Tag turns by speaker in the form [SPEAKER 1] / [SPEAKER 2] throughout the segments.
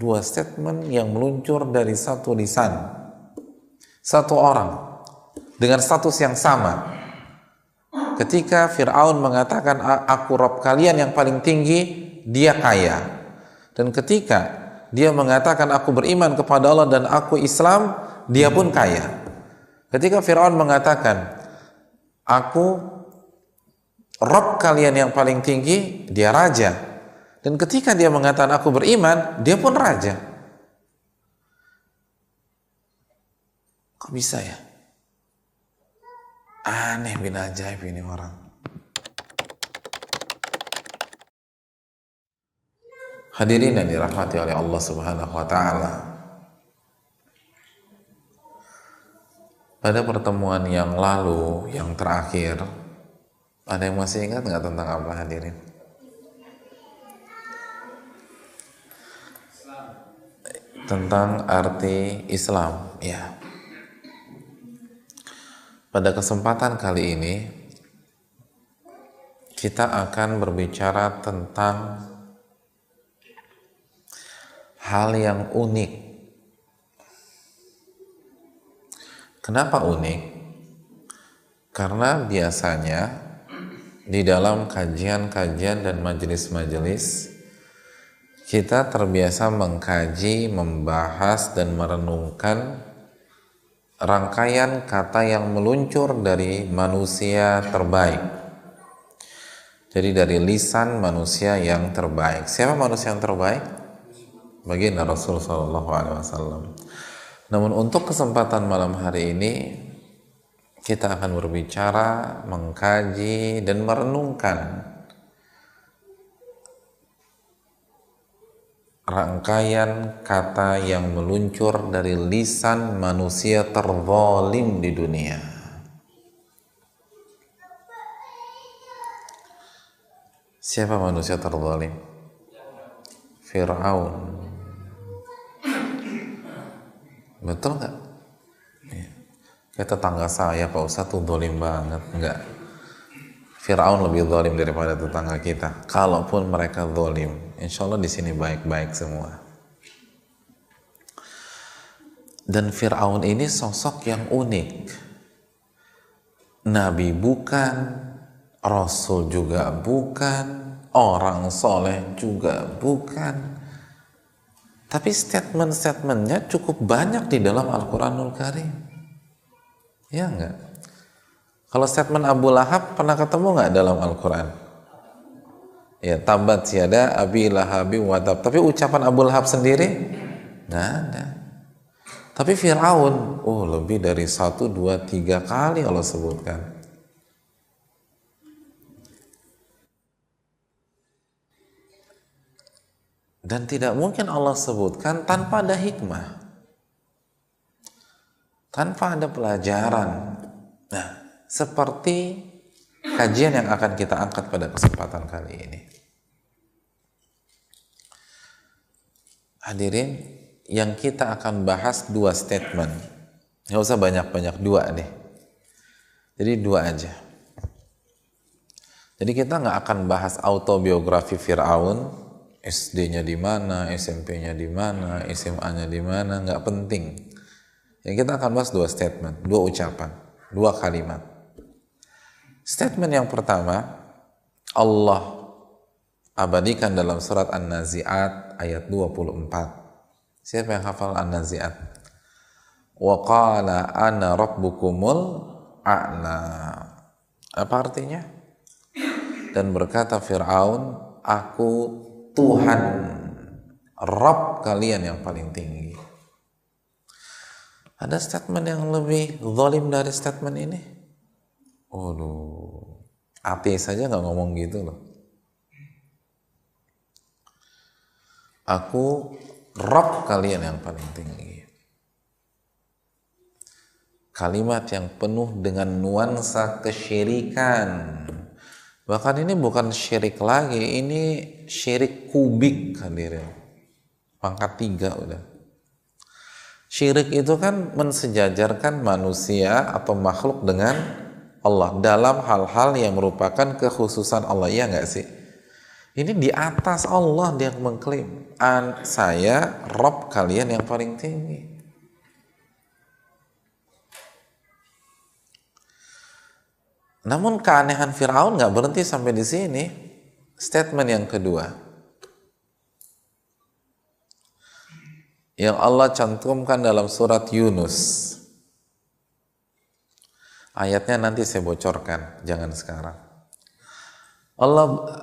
[SPEAKER 1] dua statement yang meluncur dari satu lisan, satu orang dengan status yang sama. Ketika Fir'aun mengatakan aku Rabb kalian yang paling tinggi, dia kaya. Dan ketika dia mengatakan aku beriman kepada Allah dan aku Islam, dia pun kaya. Ketika Fir'aun mengatakan aku Rabb kalian yang paling tinggi, dia raja. Dan ketika dia mengatakan aku beriman, dia pun raja. Kok bisa ya? Aneh bin ajaib ini orang. Hadirin yang dirahmati oleh Allah Subhanahu wa taala. Pada pertemuan yang lalu, yang terakhir, ada yang masih ingat nggak tentang apa, hadirin? Tentang arti Islam, ya. Pada kesempatan kali ini kita akan berbicara tentang hal yang unik. Kenapa unik? Karena biasanya di dalam kajian-kajian dan majelis-majelis kita terbiasa mengkaji, membahas, dan merenungkan rangkaian kata yang meluncur dari manusia terbaik. Jadi dari lisan manusia yang terbaik. Siapa manusia yang terbaik? Baginda Rasul Sallallahu Alaihi Wasallam. Namun untuk kesempatan malam hari ini kita akan berbicara, mengkaji, dan merenungkan rangkaian kata yang meluncur dari lisan manusia terzalim di dunia. Siapa manusia terzalim? Fir'aun. Betul nggak? Kayak tetangga saya Pak Ustadz tuh zalim banget. Enggak. Fir'aun lebih zalim daripada tetangga kita. Kalaupun mereka zalim, insya Allah di sini baik-baik semua. Dan Fir'aun ini sosok yang unik. Nabi bukan, Rasul juga bukan, orang soleh juga bukan. Tapi statement-statementnya cukup banyak di dalam Al-Quranul Karim. Ya enggak? Kalau statement Abu Lahab pernah ketemu nggak dalam Al-Quran? Ya, tabat siada abi lahabi watab. Tapi ucapan Abu Lahab sendiri nggak ada. Tapi Fir'aun, lebih dari 1, 2, 3 kali Allah sebutkan. Dan tidak mungkin Allah sebutkan tanpa ada hikmah, tanpa ada pelajaran. Nah, seperti kajian yang akan kita angkat pada kesempatan kali ini. Hadirin, yang kita akan bahas 2 statement. Nggak usah banyak-banyak, 2 deh. Jadi 2 aja. Jadi kita nggak akan bahas autobiografi Fir'aun, SD-nya di mana, SMP-nya di mana, SMA-nya di mana, nggak penting. Yang kita akan bahas 2 statement, 2 ucapan, 2 kalimat. Statement yang pertama, Allah abadikan dalam surat An-Nazi'at ayat 24. Siapa yang hafal An-Nazi'at? Wa qala ana rabbukumul a'la. Apa artinya? Dan berkata Fir'aun, aku Tuhan, Rabb kalian yang paling tinggi. Ada statement yang lebih zalim dari statement ini? Ateis saja nggak ngomong gitu loh. Aku Rabb kalian yang paling tinggi. Kalimat yang penuh dengan nuansa kesyirikan. Bahkan ini bukan syirik lagi, ini syirik kubik, hadirin. Pangkat 3 udah. Syirik itu kan mensejajarkan manusia atau makhluk dengan Allah dalam hal-hal yang merupakan kekhususan Allah, ya nggak sih? Ini di atas Allah dia mengklaim, saya Rob kalian yang paling tinggi. Namun keanehan Fir'aun nggak berhenti sampai di sini. Statement yang kedua yang Allah cantumkan dalam surat Yunus. Ayatnya nanti saya bocorkan, jangan sekarang.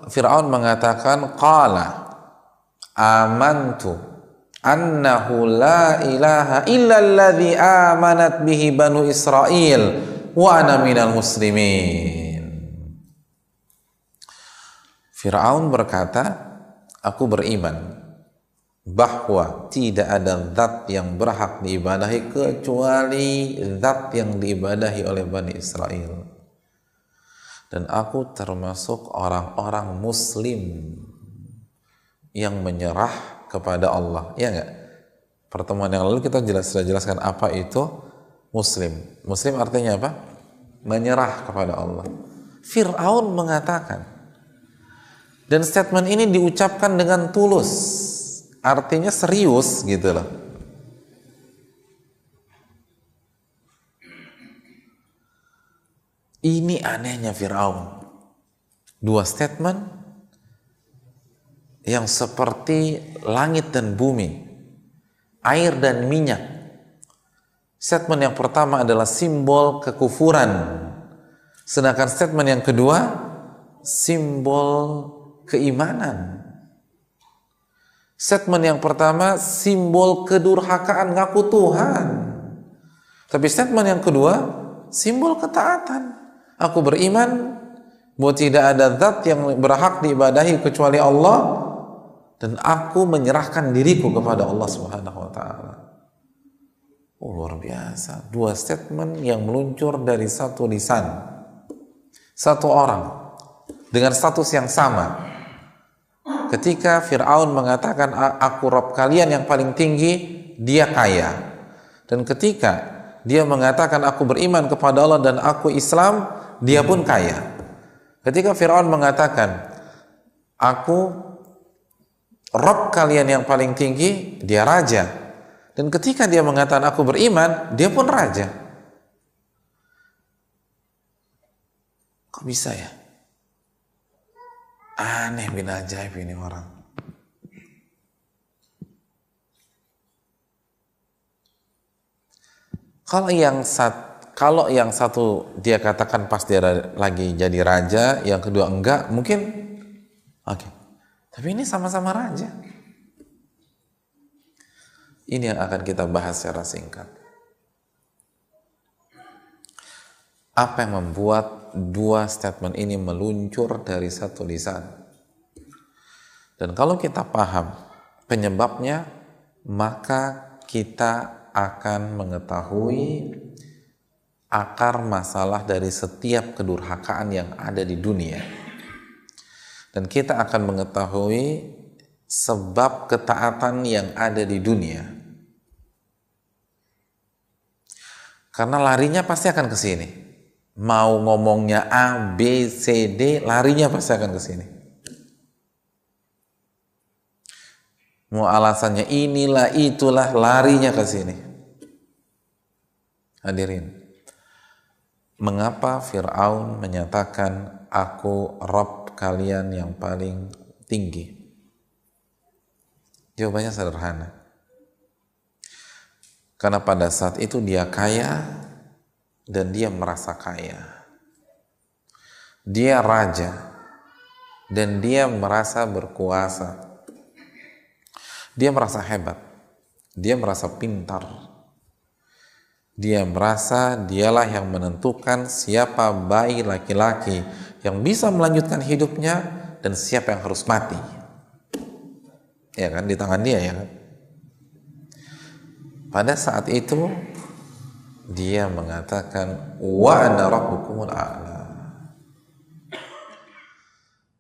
[SPEAKER 1] Fir'aun mengatakan, qala amantu annahu la ilaha illa alladhi amanat bihi banu Israel wa ana minal muslimin. Fir'aun berkata, aku beriman bahwa tidak ada zat yang berhak diibadahi kecuali zat yang diibadahi oleh Bani Israel. Dan aku termasuk orang-orang muslim yang menyerah kepada Allah. Ya enggak? Pertemuan yang lalu kita sudah jelaskan apa itu muslim. Muslim artinya apa? Menyerah kepada Allah. Fir'aun mengatakan, dan statement ini diucapkan dengan tulus, artinya serius gitu loh. Ini anehnya Fir'aun. Dua statement yang seperti langit dan bumi, air dan minyak. Statement yang pertama adalah simbol kekufuran, sedangkan statement yang kedua simbol keimanan. Statement yang pertama simbol kedurhakaan, ngaku Tuhan. Tapi statement yang kedua simbol ketaatan. Aku beriman bahwa tidak ada zat yang berhak diibadahi kecuali Allah, dan aku menyerahkan diriku kepada Allah Subhanahu wa taala. Oh, luar biasa. Dua statement yang meluncur dari satu lisan, satu orang dengan status yang sama. Ketika Fir'aun mengatakan aku Rabb kalian yang paling tinggi, dia kaya. Dan ketika dia mengatakan aku beriman kepada Allah dan aku Islam, dia pun kaya. Ketika Fir'aun mengatakan aku Rabb kalian yang paling tinggi, dia raja. Dan ketika dia mengatakan aku beriman, dia pun raja. Kok bisa ya? Aneh bin ajaib ini orang. Kalau yang satu dia katakan pas dia lagi jadi raja, yang kedua enggak, mungkin oke. Tapi ini sama-sama raja. Ini yang akan kita bahas secara singkat. Apa yang membuat dua statement ini meluncur dari satu lisan? Dan kalau kita paham penyebabnya, maka kita akan mengetahui akar masalah dari setiap kedurhakaan yang ada di dunia. Dan kita akan mengetahui sebab ketaatan yang ada di dunia. Karena larinya pasti akan ke sini. Mau ngomongnya A, B, C, D, larinya pasti akan ke sini. Mau alasannya inilah, itulah, larinya ke sini. Hadirin, mengapa Fir'aun menyatakan aku Rabb kalian yang paling tinggi? Jawabannya sederhana. Karena pada saat itu dia kaya, dan dia merasa kaya. Dia raja dan dia merasa berkuasa. Dia merasa hebat. Dia merasa pintar. Dia merasa dialah yang menentukan siapa bayi laki-laki yang bisa melanjutkan hidupnya dan siapa yang harus mati. Ya kan, di tangan dia ya kan. Pada saat itu dia mengatakan wa ana rabbukumul a'la.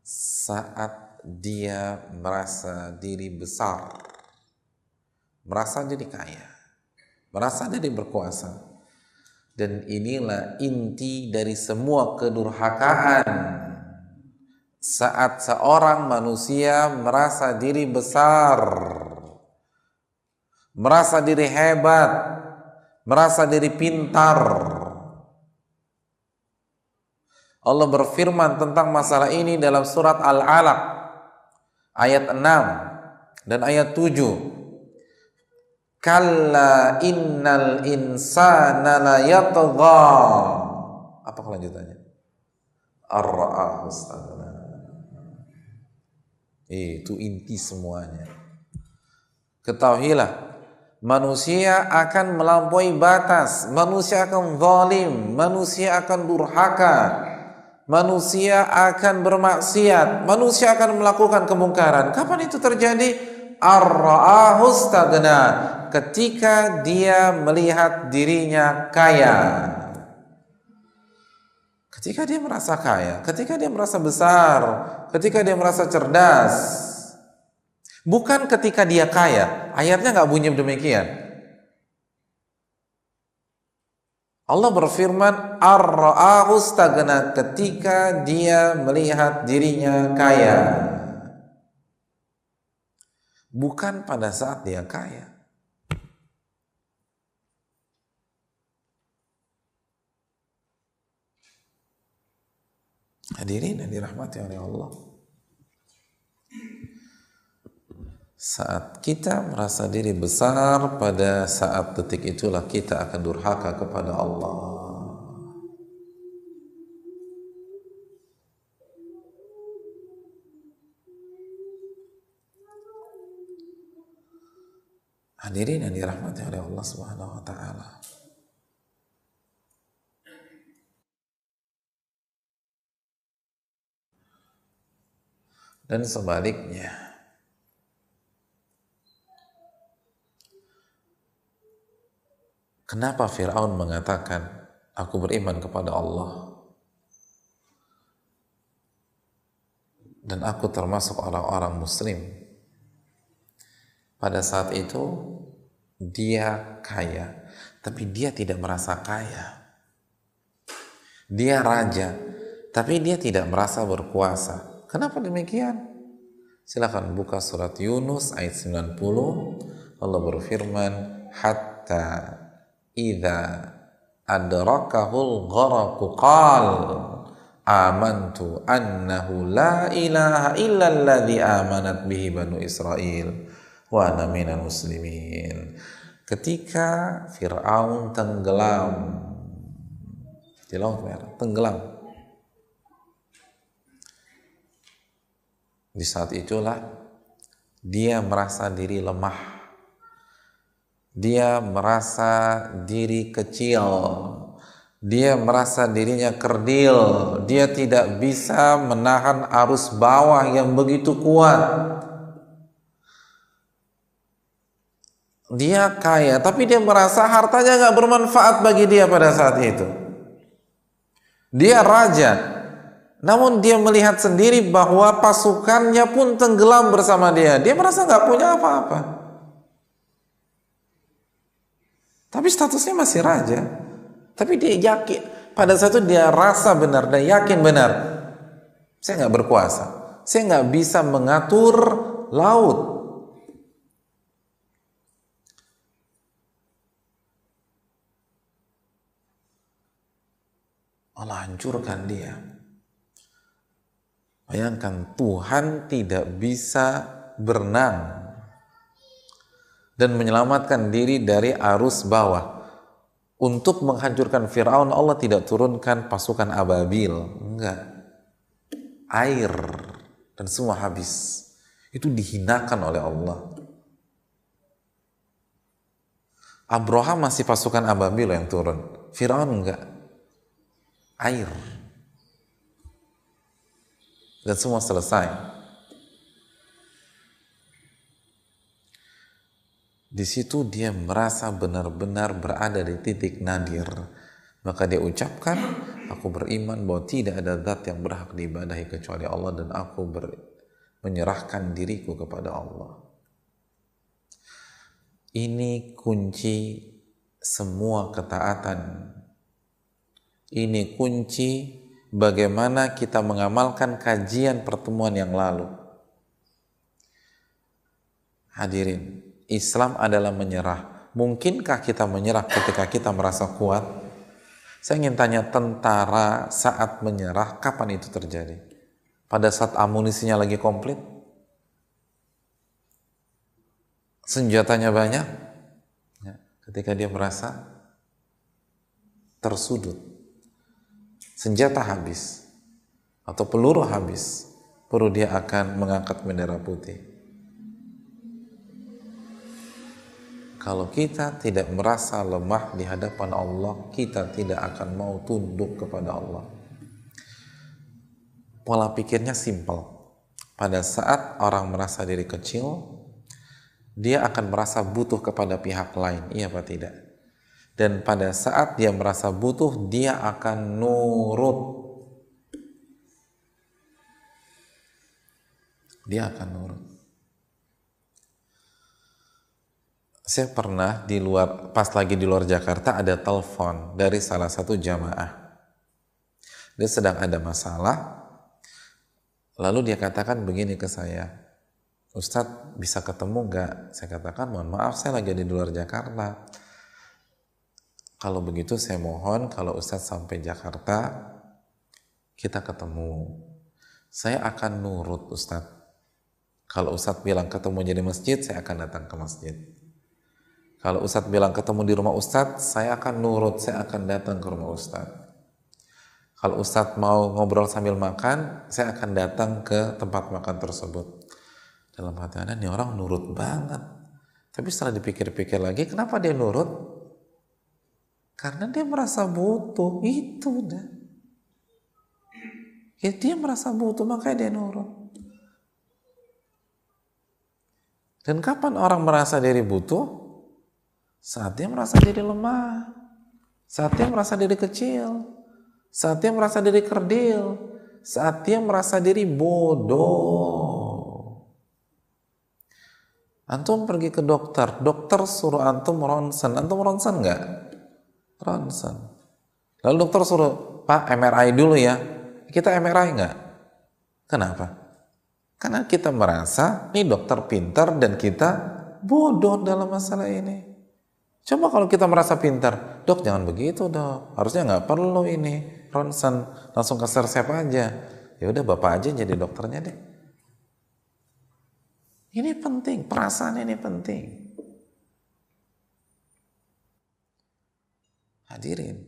[SPEAKER 1] Saat dia merasa diri besar, merasa jadi kaya, merasa jadi berkuasa, dan inilah inti dari semua kedurhakaan, Saat seorang manusia merasa diri besar, merasa diri hebat, merasa diri pintar. Allah berfirman tentang masalah ini dalam surat Al-Alaq ayat 6 dan ayat 7. Kalla innal insana la yatgha. Apa kelanjutannya? Ar-ra'ahu istaghna. Itu inti semuanya. Ketahuilah, manusia akan melampaui batas, manusia akan zalim, manusia akan durhaka, manusia akan bermaksiat, manusia akan melakukan kemungkaran. Kapan itu terjadi? Ar-ra'ahu istaghna, ketika dia melihat dirinya kaya. Ketika dia merasa kaya, ketika dia merasa besar, ketika dia merasa cerdas. Bukan ketika dia kaya. Ayatnya nggak bunyi demikian. Allah berfirman, ar-ra'ahu istaghna, ketika dia melihat dirinya kaya. Bukan pada saat dia kaya. Hadirin yang dirahmati oleh Allah. Saat kita merasa diri besar, pada saat detik itulah kita akan durhaka kepada Allah. Hadirin yang dirahmati oleh Allah Subhanahu wa taala. Dan sebaliknya, kenapa Fir'aun mengatakan, aku beriman kepada Allah dan aku termasuk orang-orang muslim? Pada saat itu dia kaya, tapi dia tidak merasa kaya. Dia raja, tapi dia tidak merasa berkuasa. Kenapa demikian? Silakan buka surat Yunus ayat 90. Allah berfirman, hatta idza adrakahul gharaqu qal amantu annahu la ilaha illa alladhi amanat bihi banu Israel wa ana minal muslimin. Ketika Fir'aun tenggelam di Laut Merah, tenggelam, di saat itulah dia merasa diri lemah. Dia merasa diri kecil, dia merasa dirinya kerdil, dia tidak bisa menahan arus bawah yang begitu kuat. Dia kaya, tapi dia merasa hartanya gak bermanfaat bagi dia pada saat itu. Dia raja, namun dia melihat sendiri bahwa pasukannya pun tenggelam bersama dia. Dia merasa gak punya apa-apa. Tapi statusnya masih raja. Tapi dia yakin, pada saat itu dia rasa benar dan yakin benar, saya nggak berkuasa, saya nggak bisa mengatur laut. Allah hancurkan dia. Bayangkan, Tuhan tidak bisa berenang dan menyelamatkan diri dari arus bawah. Untuk menghancurkan Fir'aun, Allah tidak turunkan pasukan ababil, enggak. Air dan semua habis. Itu dihinakan oleh Allah. Abraham masih pasukan ababil yang turun, Fir'aun enggak. Air. Dan semua selesai. Di situ dia merasa benar-benar berada di titik nadir. Maka dia ucapkan, aku beriman bahwa tidak ada zat yang berhak diibadahi kecuali Allah, dan aku menyerahkan diriku kepada Allah. Ini kunci semua ketaatan. Ini kunci bagaimana kita mengamalkan kajian pertemuan yang lalu. Hadirin, Islam adalah menyerah. Mungkinkah kita menyerah ketika kita merasa kuat? Saya ingin tanya, tentara saat menyerah, kapan itu terjadi? Pada saat amunisinya lagi komplit? Senjatanya banyak? Ya, ketika dia merasa tersudut, senjata habis, atau peluru habis, baru dia akan mengangkat bendera putih. Kalau kita tidak merasa lemah di hadapan Allah, kita tidak akan mau tunduk kepada Allah. Pola pikirnya simpel. Pada saat orang merasa diri kecil, dia akan merasa butuh kepada pihak lain, iya apa tidak? Dan pada saat dia merasa butuh, dia akan nurut. Dia akan nurut. Saya pernah pas lagi di luar Jakarta, ada telepon dari salah satu jamaah. Dia sedang ada masalah, lalu dia katakan begini ke saya, Ustadz bisa ketemu nggak? Saya katakan, mohon maaf saya lagi di luar Jakarta. Kalau begitu saya mohon kalau Ustadz sampai Jakarta, kita ketemu. Saya akan nurut Ustadz. Kalau Ustadz bilang ketemu di masjid, saya akan datang ke masjid. Kalau Ustadz bilang ketemu di rumah Ustadz, saya akan nurut, saya akan datang ke rumah Ustadz. Kalau Ustadz mau ngobrol sambil makan, saya akan datang ke tempat makan tersebut. Dalam hati Anda, ini orang nurut banget. Tapi setelah dipikir-pikir lagi, kenapa dia nurut? Karena dia merasa butuh, itu udah. Ya, dia merasa butuh, makanya dia nurut. Dan kapan orang merasa diri butuh? Saat dia merasa diri lemah, saat dia merasa diri kecil, saat dia merasa diri kerdil, saat dia merasa diri bodoh. Antum pergi ke dokter, dokter suruh antum ronsen nggak? Ronsen. Lalu dokter suruh, Pak MRI dulu ya, kita MRI nggak? Kenapa? Karena kita merasa, nih dokter pintar dan kita bodoh dalam masalah ini. Coba kalau kita merasa pintar, dok jangan begitu dok, harusnya nggak perlu ini ronsen, langsung ke resep aja. Ya udah bapak aja jadi dokternya deh. Ini penting, perasaan ini penting. Hadirin,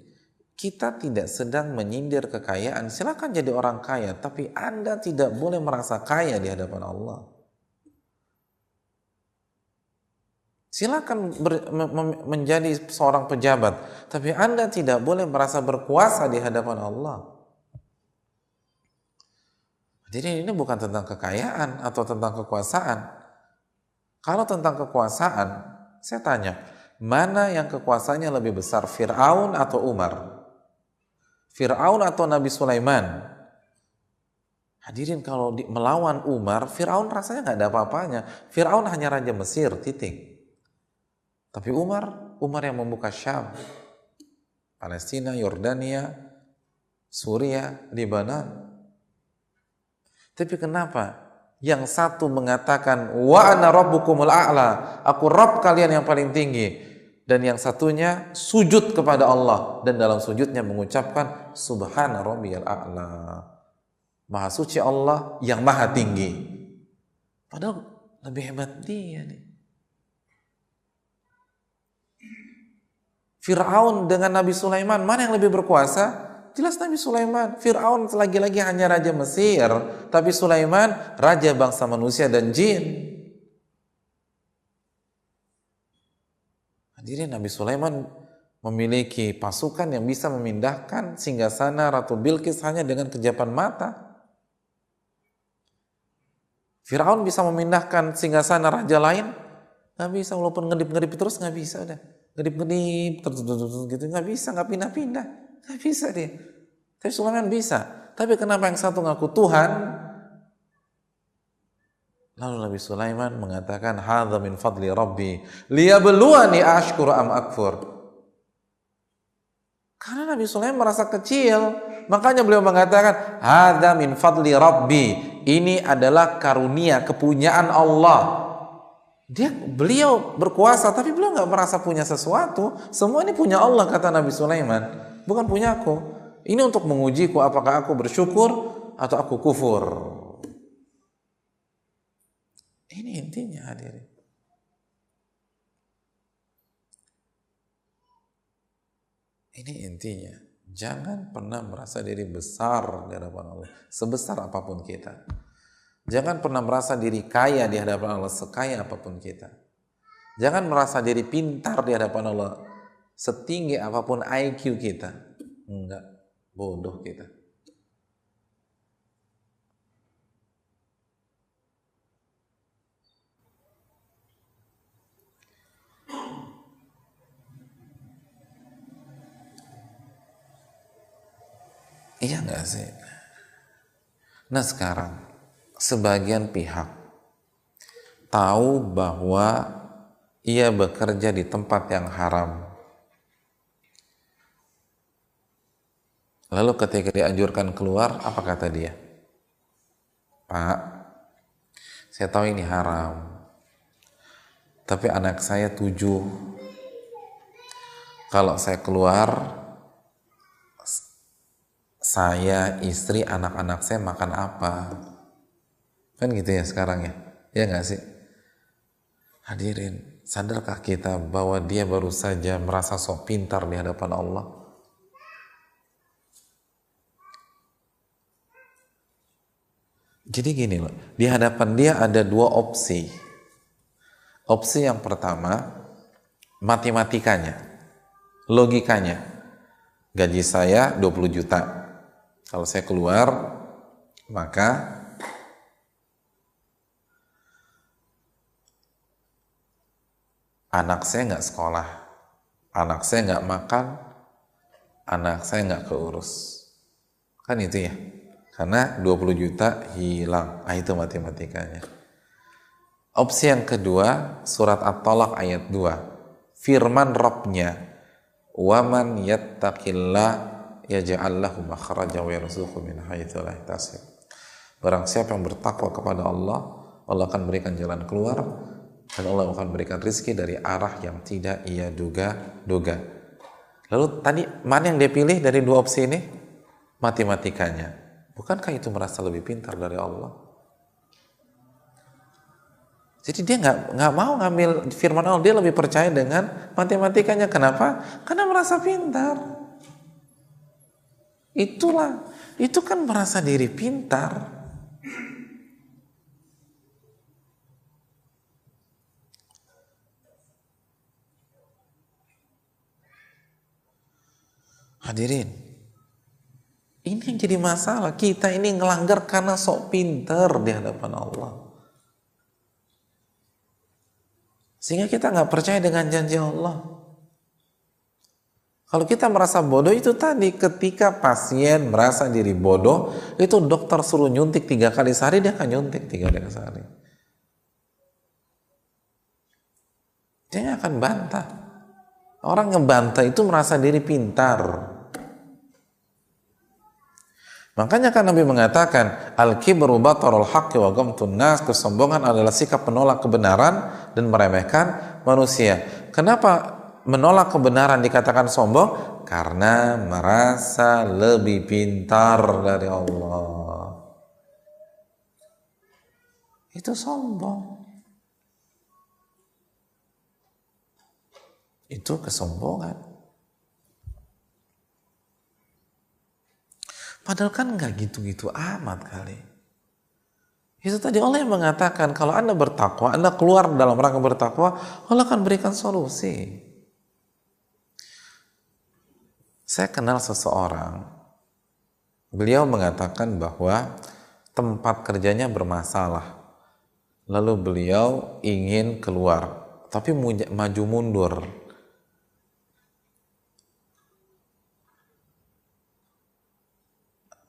[SPEAKER 1] kita tidak sedang menyindir kekayaan. Silakan jadi orang kaya, tapi Anda tidak boleh merasa kaya di hadapan Allah. Silakan menjadi seorang pejabat, tapi Anda tidak boleh merasa berkuasa di hadapan Allah. Jadi ini bukan tentang kekayaan atau tentang kekuasaan. Kalau tentang kekuasaan, saya tanya, mana yang kekuasaannya lebih besar, Fir'aun atau Umar? Fir'aun atau Nabi Sulaiman? Hadirin, kalau melawan Umar, Fir'aun rasanya nggak ada apa-apanya. Fir'aun hanya raja Mesir, titik. Tapi Umar yang membuka Syam, Palestina, Yordania, Suriah, Lebanon. Tapi kenapa yang satu mengatakan wa ana rabbukumul a'la, aku Rabb kalian yang paling tinggi, dan yang satunya sujud kepada Allah dan dalam sujudnya mengucapkan subhana rabbiyal a'la, maha suci Allah yang maha tinggi. Padahal lebih hebat dia nih. Fir'aun dengan Nabi Sulaiman, mana yang lebih berkuasa? Jelas Nabi Sulaiman. Fir'aun lagi-lagi hanya raja Mesir, tapi Sulaiman raja bangsa manusia dan jin. Hadirin, Nabi Sulaiman memiliki pasukan yang bisa memindahkan singgasana Ratu Bilqis hanya dengan kejapan mata. Fir'aun bisa memindahkan singgasana raja lain? Nggak bisa, walaupun ngedip-ngedip terus nggak bisa udah. Ngedip-ngedip terus gitu, nggak bisa, nggak pindah-pindah, nggak bisa dia. Tapi Sulaiman bisa. Tapi kenapa yang satu ngaku Tuhan? Lalu Nabi Sulaiman mengatakan, hadza min fadli rabbi liyabluwani ashkuru am akfur. Karena Nabi Sulaiman merasa kecil, Makanya beliau mengatakan, hadza min fadli rabbi. Ini adalah karunia, kepunyaan Allah. Beliau berkuasa, tapi beliau nggak merasa punya sesuatu. Semua ini punya Allah, kata Nabi Sulaiman. Bukan punya aku. Ini untuk mengujiku, apakah aku bersyukur atau aku kufur. Ini intinya, hadirin. Ini intinya. Jangan pernah merasa diri besar di hadapan Allah, sebesar apapun kita. Jangan pernah merasa diri kaya di hadapan Allah, sekaya apapun kita. Jangan merasa diri pintar di hadapan Allah, setinggi apapun IQ kita. Enggak, bodoh kita. Iya enggak sih? Nah sekarang, sebagian pihak tahu bahwa ia bekerja di tempat yang haram. Lalu ketika dianjurkan keluar, apa kata dia? Pak, saya tahu ini haram, tapi anak saya 7. Kalau saya keluar, saya, istri, anak-anak saya makan apa? Kan gitu ya sekarang ya? Ya nggak sih? Hadirin, sadarkah kita bahwa dia baru saja merasa sok pintar di hadapan Allah? Jadi gini loh, di hadapan dia ada 2 opsi. Opsi yang pertama, matematikanya, logikanya. Gaji saya 20 juta. Kalau saya keluar, maka anak saya nggak sekolah, anak saya nggak makan, anak saya nggak keurus. Kan itu ya, karena 20 juta hilang. Itu matematikanya. Opsi yang kedua, surat At-Talaq ayat 2. Firman Rabbnya, "Waman yattaqillah yaj'al lahu makhraja wa yarzuqhu min haitsu la yahtasib." Barang siapa yang bertakwa kepada Allah, Allah akan berikan jalan keluar dan Allah akan berikan rezeki dari arah yang tidak ia duga-duga. Lalu tadi mana yang dia pilih dari 2 opsi ini? Matematikanya. Bukankah itu merasa lebih pintar dari Allah? Jadi dia nggak mau ngambil firman Allah, dia lebih percaya dengan matematikanya. Kenapa? Karena merasa pintar. Itu kan merasa diri pintar. Hadirin, ini yang jadi masalah. Kita ini ngelanggar karena sok pintar di hadapan Allah, sehingga kita nggak percaya dengan janji Allah. Kalau kita merasa bodoh, itu tadi, ketika pasien merasa diri bodoh, itu dokter suruh nyuntik 3 kali sehari, dia akan nyuntik 3 kali sehari. Dia akan bantah. Orang ngebantah itu merasa diri pintar. Makanya kan Nabi mengatakan, al-kibru batarul haqqi wa ghamtun nas, kesombongan adalah sikap menolak kebenaran dan meremehkan manusia. Kenapa menolak kebenaran dikatakan sombong? Karena merasa lebih pintar dari Allah. Itu sombong. Itu kesombongan. Padahal kan nggak gitu-gitu amat kali. Itu tadi Allah yang mengatakan, kalau Anda bertakwa, Anda keluar dalam rangka bertakwa, Allah akan berikan solusi. Saya kenal seseorang, beliau mengatakan bahwa tempat kerjanya bermasalah. Lalu beliau ingin keluar, tapi maju mundur.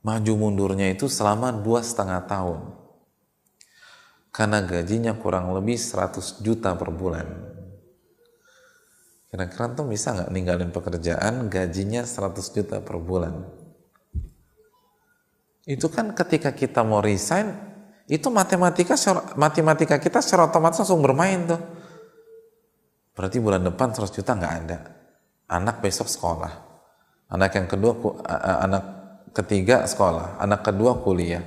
[SPEAKER 1] Maju mundurnya itu selama 2,5 tahun. Karena gajinya kurang lebih 100 juta per bulan. Kira-kira tuh bisa nggak ninggalin pekerjaan gajinya 100 juta per bulan? Itu kan ketika kita mau resign, itu matematika kita secara otomatis langsung bermain tuh. Berarti bulan depan 100 juta nggak ada. Anak besok sekolah. Anak yang kedua, anak ketiga sekolah. Anak kedua kuliah.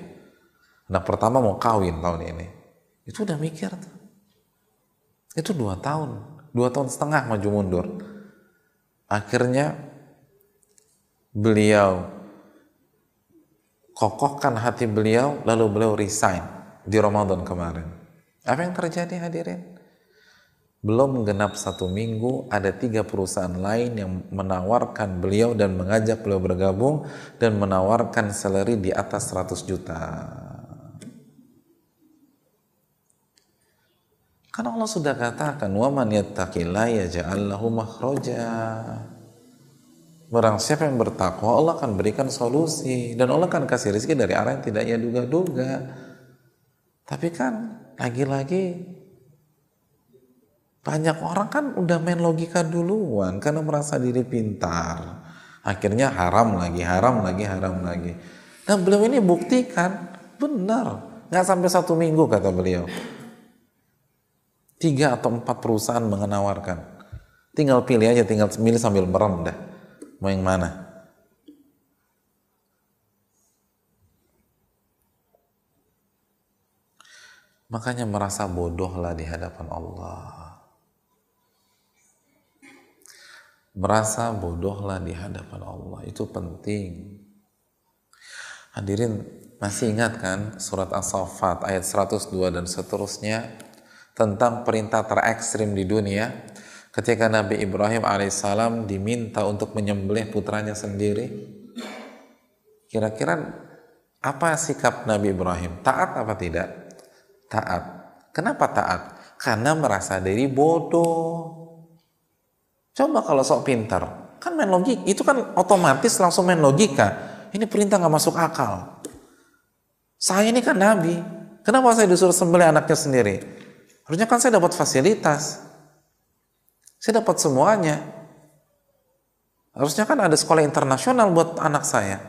[SPEAKER 1] Anak pertama mau kawin tahun ini. Itu udah mikir tuh. Itu 2 tahun. 2,5 tahun maju mundur. Akhirnya beliau kokohkan hati beliau, lalu beliau resign di Ramadan kemarin. Apa yang terjadi hadirin? Belum genap 1 minggu, ada 3 perusahaan lain yang menawarkan beliau dan mengajak beliau bergabung dan menawarkan salary di atas 100 juta. Karena Allah sudah katakan, wa man yattaqillaha yaj'al lahu makhraja. Barang siapa yang bertakwa, Allah akan berikan solusi dan Allah akan kasih rezeki dari arah yang tidak ia duga-duga. Tapi kan lagi-lagi banyak orang kan udah main logika duluan karena merasa diri pintar. Akhirnya haram lagi. Nah beliau ini buktikan benar, nggak sampai 1 minggu kata beliau. 3 atau 4 perusahaan menawarkan. Tinggal pilih aja, tinggal milih sambil merem dah. Mau yang mana? Makanya merasa bodohlah di hadapan Allah. Merasa bodohlah di hadapan Allah. Itu penting. Hadirin, masih ingat kan surat As-Saffat ayat 102 dan seterusnya tentang perintah terekstrim di dunia ketika Nabi Ibrahim alaihissalam diminta untuk menyembelih putranya sendiri. Kira-kira apa sikap Nabi Ibrahim? Taat apa tidak? Taat. Kenapa taat? Karena merasa diri bodoh. Coba kalau sok pintar, kan main logika, itu kan otomatis langsung main logika. Ini perintah nggak masuk akal. Saya ini kan Nabi, kenapa saya disuruh sembelih anaknya sendiri? Harusnya kan saya dapat fasilitas. Saya dapat semuanya. Harusnya kan ada sekolah internasional buat anak saya.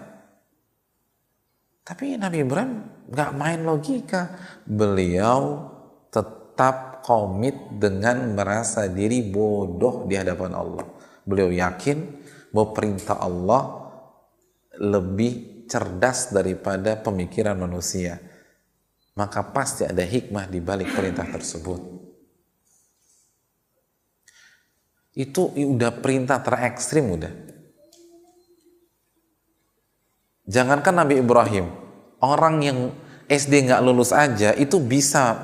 [SPEAKER 1] Tapi Nabi Ibrahim nggak main logika. Beliau tetap komit dengan merasa diri bodoh di hadapan Allah. Beliau yakin bahwa perintah Allah lebih cerdas daripada pemikiran manusia. Maka pasti ada hikmah di balik perintah tersebut. Itu udah perintah terekstrim udah. Jangankan Nabi Ibrahim, orang yang SD nggak lulus aja itu bisa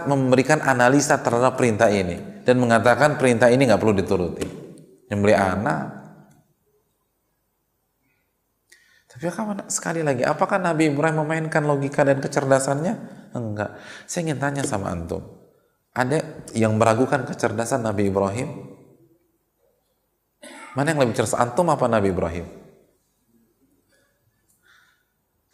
[SPEAKER 1] memberikan analisa terhadap perintah ini dan mengatakan perintah ini nggak perlu dituruti. Nyembelih anak. Tapi sekali lagi, apakah Nabi Ibrahim memainkan logika dan kecerdasannya? Enggak. Saya ingin tanya sama antum. Ada yang meragukan kecerdasan Nabi Ibrahim? Mana yang lebih cerdas, antum apa Nabi Ibrahim?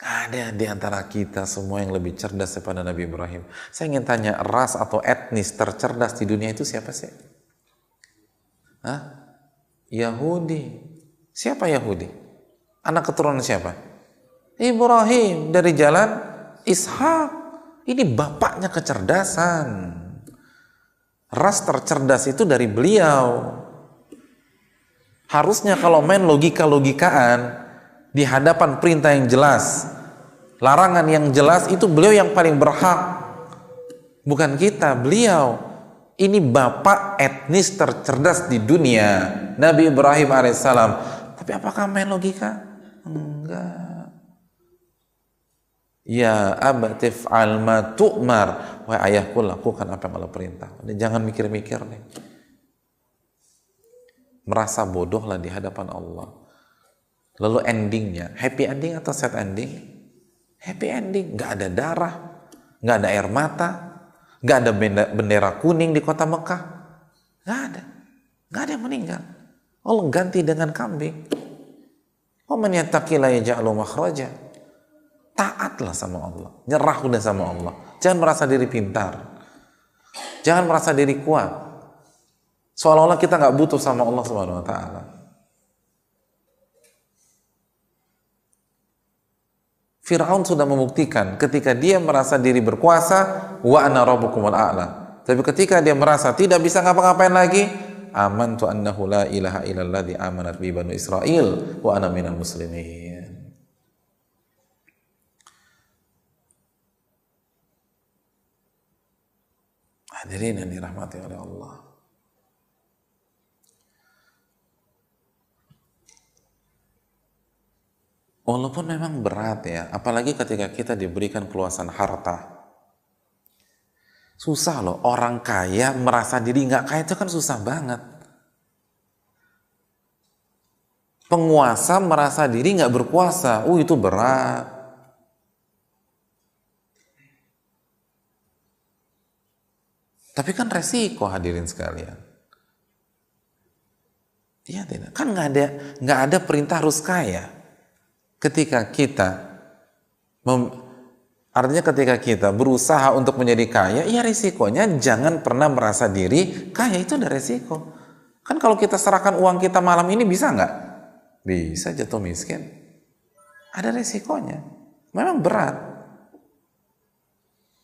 [SPEAKER 1] Gak ada di antara kita semua yang lebih cerdas daripada Nabi Ibrahim. Saya ingin tanya, ras atau etnis tercerdas di dunia itu siapa sih? Hah? Yahudi. Siapa Yahudi? Anak keturunan siapa? Ibrahim dari jalan Ishak. Ini bapaknya kecerdasan. Ras tercerdas itu dari beliau. Harusnya kalau main logika-logikaan di hadapan perintah yang jelas, larangan yang jelas, itu beliau yang paling berhak. Bukan kita, beliau. Ini bapak etnis tercerdas di dunia, Nabi Ibrahim alaihissalam. Tapi apakah main logika? Enggak. Ya abatif al ma tu'mar. Wahai ayahku, lakukan apa yang Allah perintah. Jangan mikir-mikir nih. Merasa bodoh lah di hadapan Allah. Lalu endingnya, happy ending atau sad ending? Happy ending. Gak ada darah, gak ada air mata, gak ada bendera kuning di kota Mekah. Gak ada. Gak ada yang meninggal. Allah ganti dengan kambing. Wa man yattaqillaha yaj'al makhraja. Taatlah sama Allah, nyerah udah sama Allah. Jangan merasa diri pintar, jangan merasa diri kuat, seolah-olah kita nggak butuh sama Allah Subhanahu Wa Taala. Fir'aun sudah membuktikan ketika dia merasa diri berkuasa, wa ana rabbukumul a'la. Tapi ketika dia merasa tidak bisa ngapa-ngapain lagi, amantu annahu la ilaha illalladzi amanat bi banu Israil wa ana minal muslimin. Hadirin yang dirahmati oleh Allah. Walaupun memang berat ya, apalagi ketika kita diberikan keluasan harta. Susah loh, orang kaya merasa diri nggak kaya itu kan susah banget. Penguasa merasa diri nggak berkuasa, itu berat. Tapi kan resiko hadirin sekalian. Iya tidak, kan nggak ada perintah harus kaya. Ketika kita artinya ketika kita berusaha untuk menjadi kaya, ya risikonya jangan pernah merasa diri kaya, itu ada resiko. Kan kalau kita serahkan uang kita malam ini bisa nggak? Bisa jatuh miskin. Ada resikonya. Memang berat.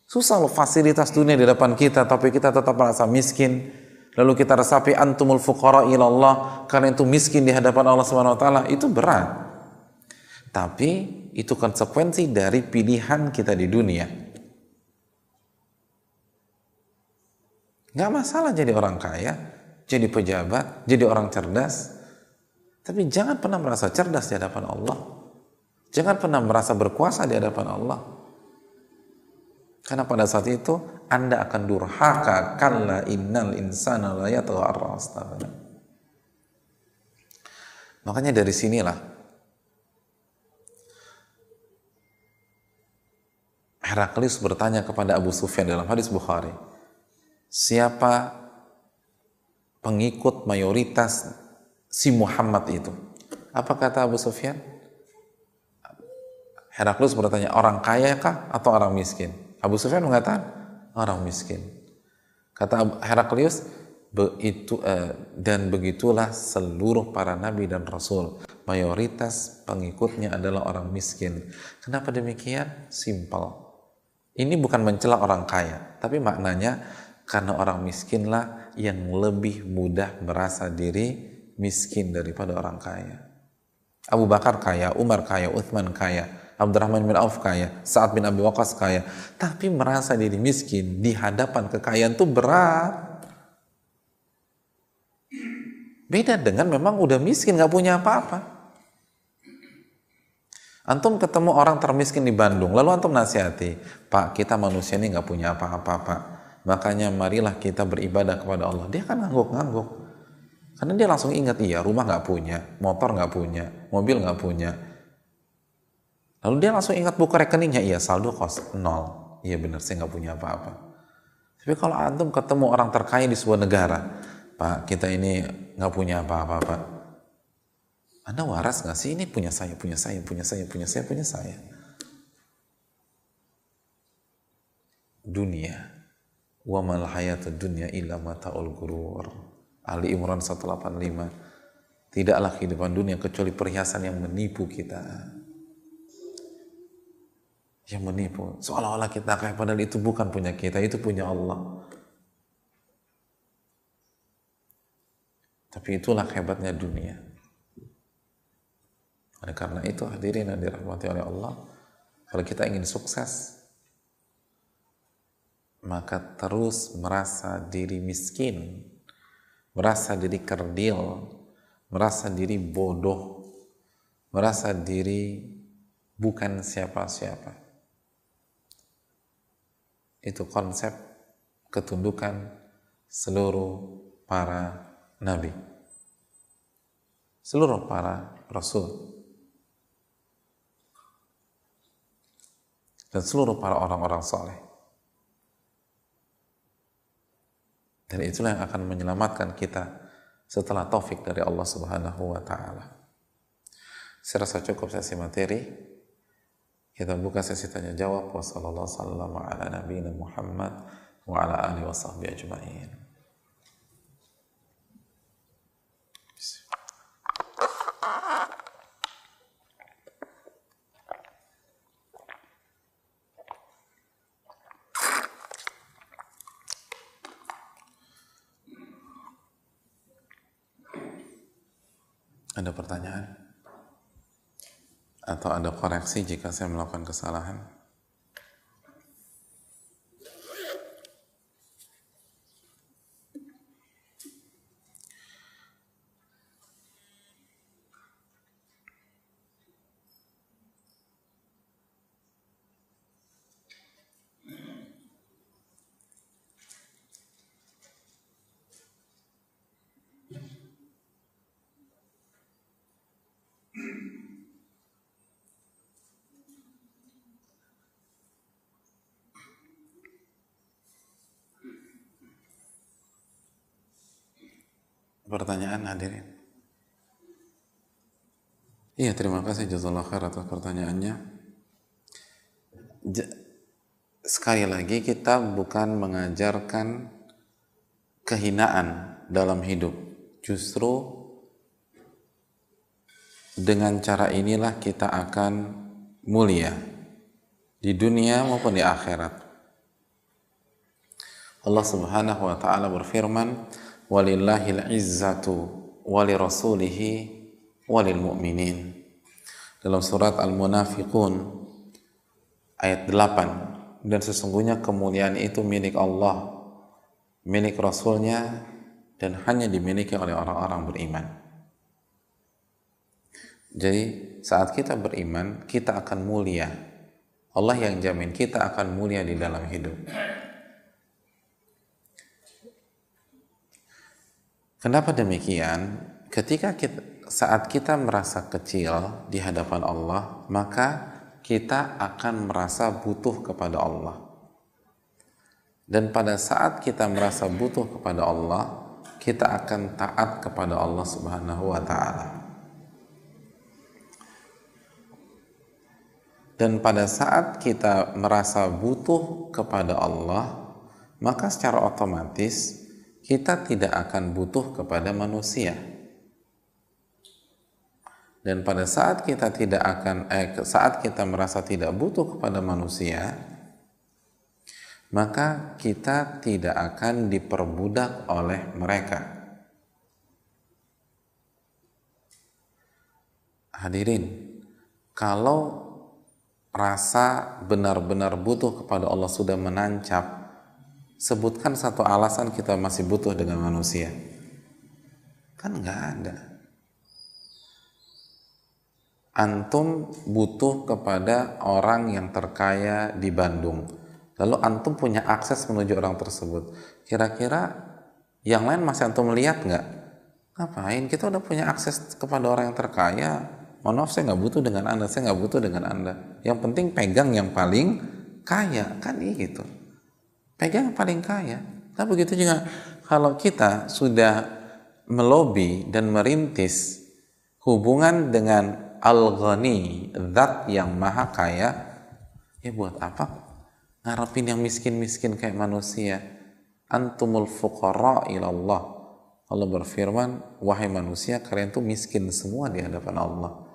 [SPEAKER 1] Susah loh fasilitas dunia di depan kita, tapi kita tetap merasa miskin. Lalu kita resapi antumul fuqara ilallah, karena itu miskin di hadapan Allah Subhanahu wa taala, itu berat. Tapi itu konsekuensi dari pilihan kita di dunia. Gak masalah jadi orang kaya, jadi pejabat, jadi orang cerdas. Tapi jangan pernah merasa cerdas di hadapan Allah. Jangan pernah merasa berkuasa di hadapan Allah. Karena pada saat itu Anda akan durhaka. Kalla innal insana la yatgha ar-ra'a istaghna. Makanya dari sinilah Heraklius bertanya kepada Abu Sufyan dalam hadis Bukhari, siapa pengikut mayoritas si Muhammad itu? Apa kata Abu Sufyan? Heraklius bertanya, orang kaya kah atau orang miskin? Abu Sufyan mengatakan, orang miskin. Kata Heraklius, dan begitulah seluruh para nabi dan rasul. Mayoritas pengikutnya adalah orang miskin. Kenapa demikian? Simpel. Ini bukan mencela orang kaya, tapi maknanya karena orang miskinlah yang lebih mudah merasa diri miskin daripada orang kaya. Abu Bakar kaya, Umar kaya, Uthman kaya, Abdurrahman bin Auf kaya, Sa'ad bin Abi Waqqas kaya, tapi merasa diri miskin di hadapan kekayaan itu berat. Beda dengan memang udah miskin, gak punya apa-apa. Antum ketemu orang termiskin di Bandung, lalu antum nasihati, Pak, kita manusia ini nggak punya apa-apa, Pak. Makanya marilah kita beribadah kepada Allah. Dia kan ngangguk-ngangguk. Karena dia langsung ingat, iya, rumah nggak punya, motor nggak punya, mobil nggak punya. Lalu dia langsung ingat buku rekeningnya, iya, saldo kos 0. Iya benar, saya nggak punya apa-apa. Tapi kalau antum ketemu orang terkaya di sebuah negara, Pak, kita ini nggak punya apa-apa, Pak. Anda waras nggak sih? Ini punya saya, punya saya, punya saya, punya saya, punya saya. Dunia, wa mal hayatud dunya illa mata'ul ghurur. Ali Imran 185. Tidaklah kehidupan dunia kecuali perhiasan yang menipu kita. Yang menipu. Seolah-olah kita kaya, padahal itu bukan punya kita, itu punya Allah. Tapi itulah hebatnya dunia. Oleh karena itu hadirin yang dirahmati oleh Allah, kalau kita ingin sukses, maka terus merasa diri miskin, merasa diri kerdil, merasa diri bodoh, merasa diri bukan siapa-siapa. Itu konsep ketundukan seluruh para nabi, seluruh para rasul, dan seluruh para orang-orang saleh. Dan itulah yang akan menyelamatkan kita setelah taufik dari Allah Subhanahu wa taala. Saya rasa cukup sesi materi. Kita buka sesi tanya jawab. Wassalamualaikum warahmatullahi wabarakatuh. Wa ala alihi washabbihi ajma'in. Ada pertanyaan? Atau ada koreksi jika saya melakukan kesalahan? Pertanyaan hadirin. Iya, terima kasih jazakallahu khair atas pertanyaannya. Sekali lagi kita bukan mengajarkan kehinaan dalam hidup. Justru dengan cara inilah kita akan mulia di dunia maupun di akhirat. Allah Subhanahu wa taala berfirman, "Walillahil izzatu walirasulihi walil mu'minin." Dalam surat Al-Munafiqun ayat 8, dan sesungguhnya kemuliaan itu milik Allah, milik Rasulnya, dan hanya dimiliki oleh orang-orang beriman. Jadi saat kita beriman, kita akan mulia. Allah yang jamin kita akan mulia di dalam hidup. Kenapa demikian? Saat kita merasa kecil di hadapan Allah, maka kita akan merasa butuh kepada Allah. Dan pada saat kita merasa butuh kepada Allah, kita akan taat kepada Allah Subhanahu wa taala. Dan pada saat kita merasa butuh kepada Allah, maka secara otomatis kita tidak akan butuh kepada manusia. Dan pada saat saat kita merasa tidak butuh kepada manusia, maka kita tidak akan diperbudak oleh mereka. Hadirin, kalau rasa benar-benar butuh kepada Allah sudah menancap, sebutkan satu alasan kita masih butuh dengan manusia. Kan nggak ada. Antum butuh kepada orang yang terkaya di Bandung, lalu antum punya akses menuju orang tersebut. Kira-kira yang lain masih antum lihat nggak? Ngapain? Kita udah punya akses kepada orang yang terkaya. Mohon maaf, saya nggak butuh dengan Anda, saya nggak butuh dengan Anda. Yang penting pegang yang paling kaya, kan gitu. Pegang yang paling kaya. Nah begitu juga kalau kita sudah melobi dan merintis hubungan dengan Al-Ghani, zat yang maha kaya, ya buat apa ngarepin yang miskin-miskin kayak manusia? Antumul fuqara ilallah. Allah berfirman, wahai manusia, kalian tuh miskin semua di hadapan Allah.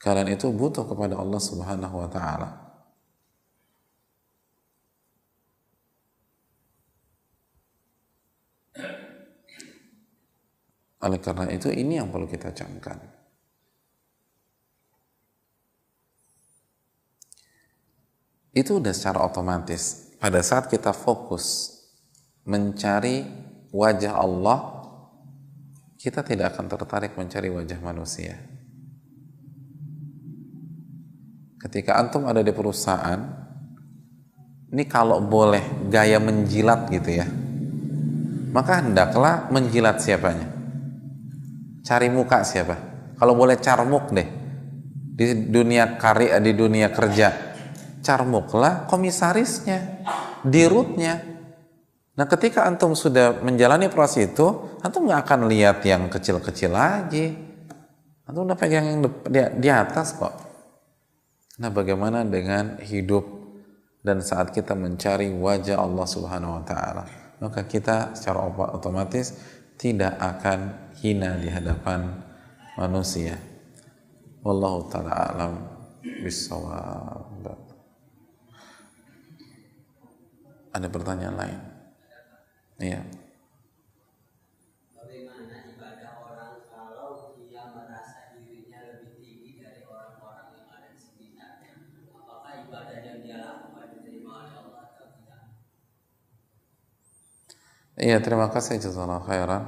[SPEAKER 1] Kalian itu butuh kepada Allah Subhanahu wa taala. Oleh karena itu, ini yang perlu kita camkan. Itu udah secara otomatis. Pada saat kita fokus mencari wajah Allah, kita tidak akan tertarik mencari wajah manusia. Ketika antum ada di perusahaan, ini kalau boleh gaya menjilat gitu ya, maka hendaklah menjilat siapanya? Cari muka siapa? Kalau boleh carmuk deh di dunia di dunia kerja, carmuklah komisarisnya, dirutnya. Nah ketika antum sudah menjalani proses itu, antum nggak akan lihat yang kecil-kecil lagi. Antum udah pegang yang di atas kok. Nah bagaimana dengan hidup dan saat kita mencari wajah Allah Subhanahu wa taala? Maka kita secara otomatis tidak akan hina di hadapan manusia. Wallahu ta'ala a'lam bissawab. Ada pertanyaan lain? Iya.
[SPEAKER 2] Bagaimana ibadah orang kalau dia merasa
[SPEAKER 1] Iya, terima kasih jazakallahu khairan.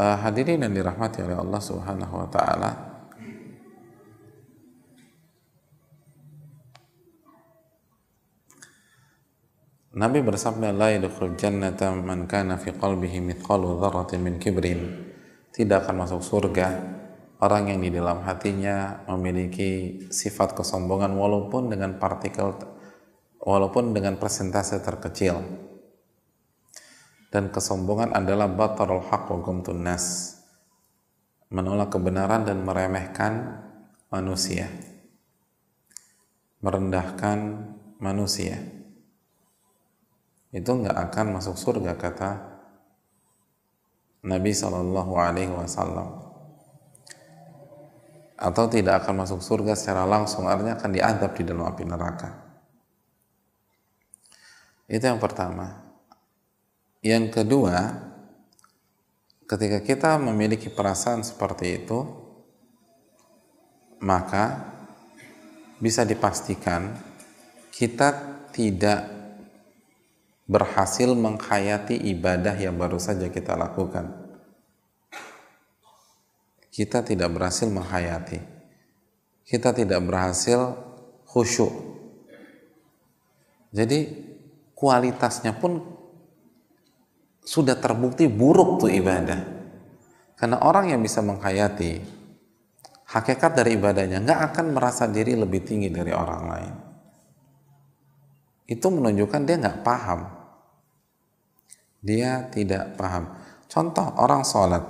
[SPEAKER 1] Hadirin yang dirahmati oleh Allah Subhanahu wa taala. Nabi bersabda, la yadkhul jannata man kana fi qalbihi mithqalu dzarratin min kibrin. Tidak akan masuk surga orang yang di dalam hatinya memiliki sifat kesombongan walaupun dengan persentase terkecil. Dan kesombongan adalah batarul haqq wa ghamtun nas, menolak kebenaran dan meremehkan manusia, merendahkan manusia. Itu nggak akan masuk surga, kata Nabi SAW. Atau tidak akan masuk surga secara langsung, artinya akan diadab di dalam api neraka. Itu yang pertama. Yang kedua, ketika kita memiliki perasaan seperti itu, maka bisa dipastikan kita tidak berhasil menghayati ibadah yang baru saja kita lakukan. Kita tidak berhasil menghayati. Kita tidak berhasil khusyuk. Jadi kualitasnya pun sudah terbukti buruk tuh ibadah. Karena orang yang bisa menghayati hakikat dari ibadahnya nggak akan merasa diri lebih tinggi dari orang lain. Itu menunjukkan dia nggak paham. Dia tidak paham. Contoh orang sholat.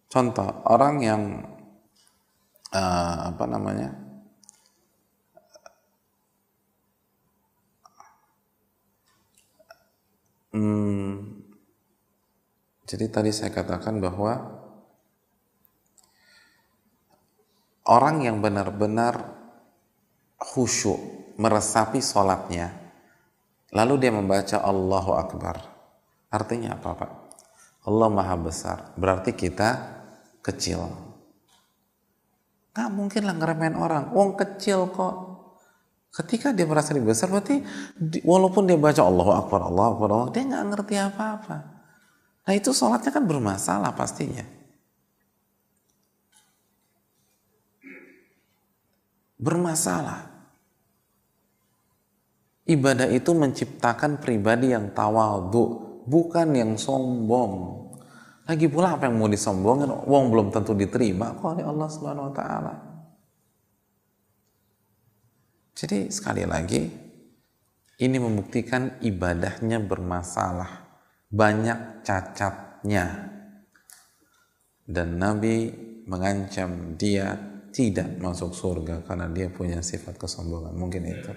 [SPEAKER 1] Contoh orang yang jadi tadi saya katakan bahwa orang yang benar-benar khusyuk, meresapi sholatnya, lalu dia membaca Allahu Akbar. Artinya apa, Pak? Allah Maha Besar. Berarti kita kecil. Nggak mungkin lah ngeremehin orang. Wong kecil kok. Ketika dia merasa besar, berarti walaupun dia baca Allahu Akbar, Allahu Akbar, dia nggak ngerti apa-apa. Nah itu sholatnya kan bermasalah pastinya. Bermasalah. Ibadah itu menciptakan pribadi yang tawadhu, bukan yang sombong. Lagi pula apa yang mau disombongin, wong belum tentu diterima kok oleh Allah Subhanahu wa taala. Jadi sekali lagi ini membuktikan ibadahnya bermasalah, banyak cacatnya. Dan Nabi mengancam dia tidak masuk surga karena dia punya sifat kesombongan. Mungkin itu.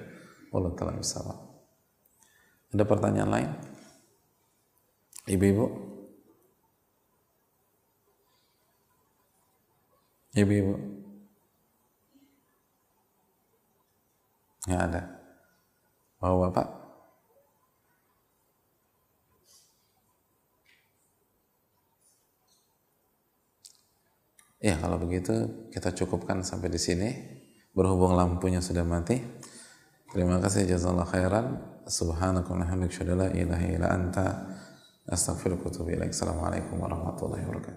[SPEAKER 1] Allah Ta'ala bisawab. Ada pertanyaan lain? Ibu-ibu? Ibu-ibu? Nggak ada. Bapak-bapak? Ya, kalau begitu kita cukupkan sampai di sini. Berhubung lampunya sudah mati. Terima kasih, jazakallahu khairan. Subhanaka wa bihamdika, asyhadu an la ilaha illa anta, astaghfiruka wa atubu ilaik. Assalamualaikum warahmatullahi wabarakatuh.